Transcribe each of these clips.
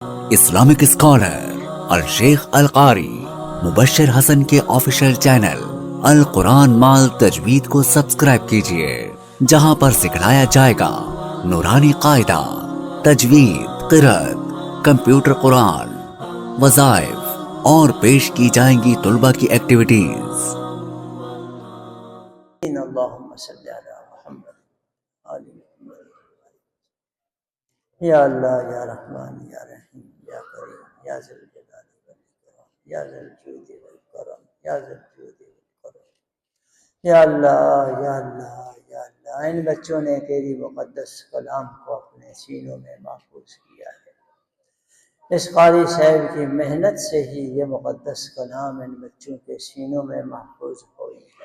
Islamic scholar الشیخ القاری مبشر حسن کے official channel القرآن مال تجوید کو سبسکرائب کیجئے، جہاں پر سکھلایا جائے گا نورانی قاعدہ، تجوید، قرأت، کمپیوٹر قرآن، وظائف اور پیش کی جائیں گی طلبہ کی ایکٹیویٹیز۔ اللہم صلی علی محمد آل محمد۔ یا اللہ یا رحمان یا رحیم یا کریم یا ذی الجلال والاکرام یا ذی الجود والکرم یا ذی الجود والکرم۔ یا اللہ یا اللہ یا اللہ، ان بچوں نے تیری مقدس کلام کو اپنے سینوں میں محفوظ کیا ہے۔ اس قاری صاحب کی محنت سے ہی یہ مقدس کلام ان بچوں کے سینوں میں محفوظ ہوئی ہے۔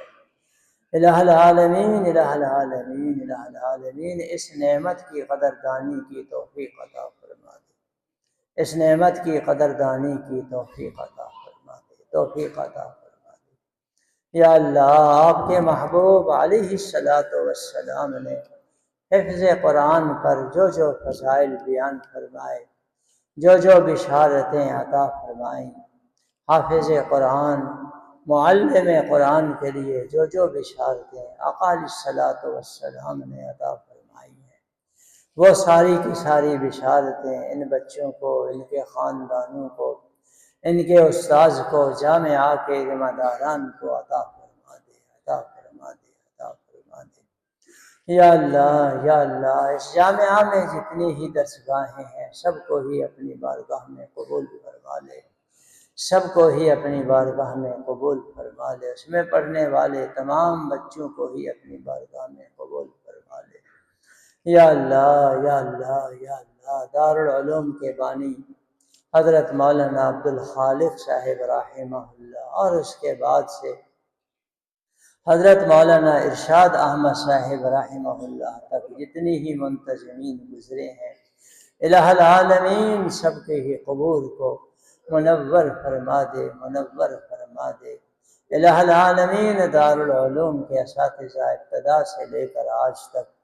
الہ العالمین الہ العالمین الہ العالمین، اس نعمت کی قدردانی کی توفیق عطا فرما دے، اس نعمت کی قدردانی کی توفیق عطا فرما دے، توفیق عطا فرما دے۔ یا اللہ، آپ کے محبوب علیہ السلام نے حفظ قرآن پر جو جو فضائل بیان فرمائے، جو جو بشارتیں عطا فرمائیں، حافظ قرآن، معلم قرآن کے لیے جو جو بشارتیں آقا علیہ السلام نے عطا فرمائی ہیں، وہ ساری کی ساری بشارتیں ان بچوں کو، ان کے خاندانوں کو، ان کے استاذ کو، جامعہ کے ذمہ داران کو عطا فرما دے، عطا فرما دے، عطا فرما دے۔ یا اللہ یا اللہ، اس جامعہ میں جتنی ہی درسگاہیں ہیں سب کو ہی اپنی بارگاہ میں قبول فرما لے، سب کو ہی اپنی بارگاہ میں قبول فرما لے، اس میں پڑھنے والے تمام بچوں کو ہی اپنی بارگاہ میں قبول فرما لے۔ یا اللہ یا اللہ یا اللہ، دارالعلوم کے بانی حضرت مولانا عبدالخالق صاحب رحمہ اللہ اور اس کے بعد سے حضرت مولانا ارشاد احمد صاحب رحمہ اللہ تک جتنی ہی منتظمین گزرے ہیں، الہ العالمین سب کے ہی قبول کو منور فرما دے، منور فرما دے۔ الہ العالمین دارالعلوم کے اساتذہ ابتدا سے لے کر آج تک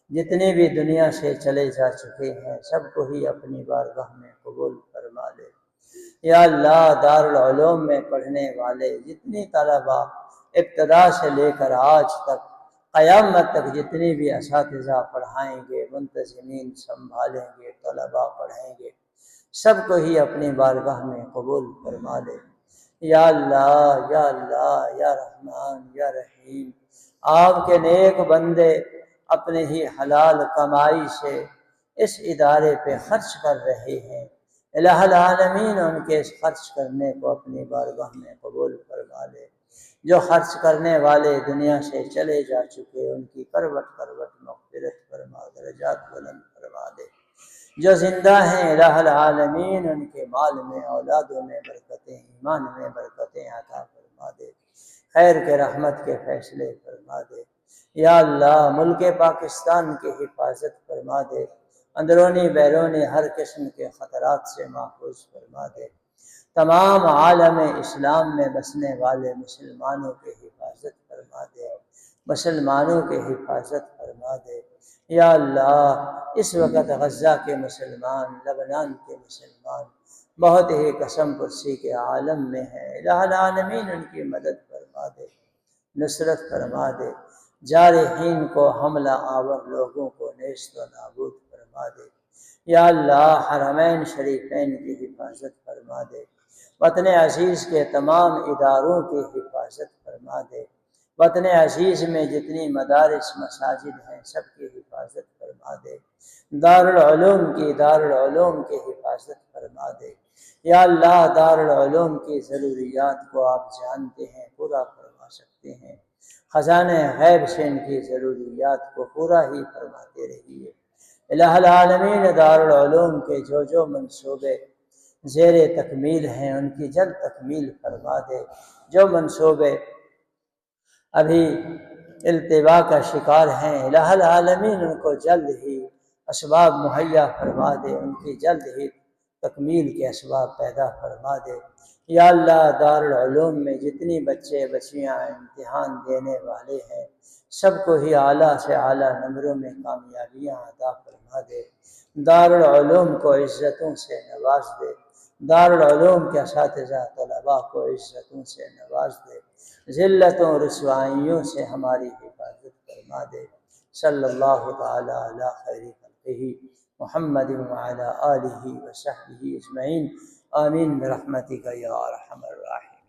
جتنے بھی دنیا سے چلے جا چکے ہیں سب کو ہی اپنی بارگاہ میں قبول فرما لے۔ یا اللہ، دارالعلوم میں پڑھنے والے جتنی طلبہ ابتدا سے لے کر آج تک قیامت تک جتنے بھی اساتذہ پڑھائیں گے، منتظمین سنبھالیں گے، طلبہ پڑھیں گے، سب کو ہی اپنی بارگاہ میں قبول فرما لے۔ یا اللہ یا اللہ یا رحمان یا رحیم، آپ کے نیک بندے اپنے ہی حلال کمائی سے اس ادارے پہ خرچ کر رہے ہیں، الہ العالمین ان کے اس خرچ کرنے کو اپنی بارگاہ میں قبول فرما لے۔ جو خرچ کرنے والے دنیا سے چلے جا چکے ان کی کروٹ کروٹ مغفرت فرما، درجات بلند فرما دے۔ جو زندہ ہیں الہ العالمین ان کے مال میں، اولادوں میں برکتیں، ایمان میں برکتیں عطا فرما دے، خیر کے رحمت کے فیصلے فرما دے۔ یا اللہ، ملک پاکستان کی حفاظت فرما دے، اندرونی بیرونی ہر قسم کے خطرات سے محفوظ فرما دے۔ تمام عالم اسلام میں بسنے والے مسلمانوں کی حفاظت فرما دے، مسلمانوں کی حفاظت فرما دے۔ یا اللہ، اس وقت غزہ کے مسلمان، لبنان کے مسلمان بہت ہی قسم پرسی کے عالم میں ہیں، الہ العالمین ان کی مدد فرما دے، نصرت فرما دے، جارحین کو، حملہ آور لوگوں کو نیست و نابود فرما دے۔ یا اللہ، حرمین شریفین کی حفاظت فرما دے، وطن عزیز کے تمام اداروں کی حفاظت فرما دے، وطن عزیز میں جتنی مدارس مساجد ہیں سب کی حفاظت فرما دے، دارالعلوم کی حفاظت فرما دے۔ یا اللہ، دارالعلوم کی ضروریات کو آپ جانتے ہیں، پورا فرما سکتے ہیں، خزانہ غیب سے ان کی ضروریات کو پورا ہی فرماتے رہیے۔ الہ العالمین دارالعلوم کے جو جو منصوبے زیر تکمیل ہیں ان کی جلد تکمیل فرما دے، جو منصوبے ابھی التوا کا شکار ہیں الہ العالمین ان کو جلد ہی اسباب مہیا فرما دے، ان کی جلد ہی تکمیل کے اسباب پیدا فرما دے۔ یا اللہ، دارالعلوم میں جتنی بچے بچیاں امتحان دینے والے ہیں سب کو ہی اعلیٰ سے اعلیٰ نمبروں میں کامیابیاں عطا فرما دے، دارالعلوم کو عزتوں سے نواز دے، دارالعلوم کے اساتذہ طلباء کو عزتوں سے نواز دے، ذلتوں رسوائیوں سے ہماری حفاظت فرما دے۔ صلی اللہ تعالی علی خیر خلقہ محمد وعلی آلہ وصحبہ اجمعین، آمین برحمتک یا ارحم الراحمین۔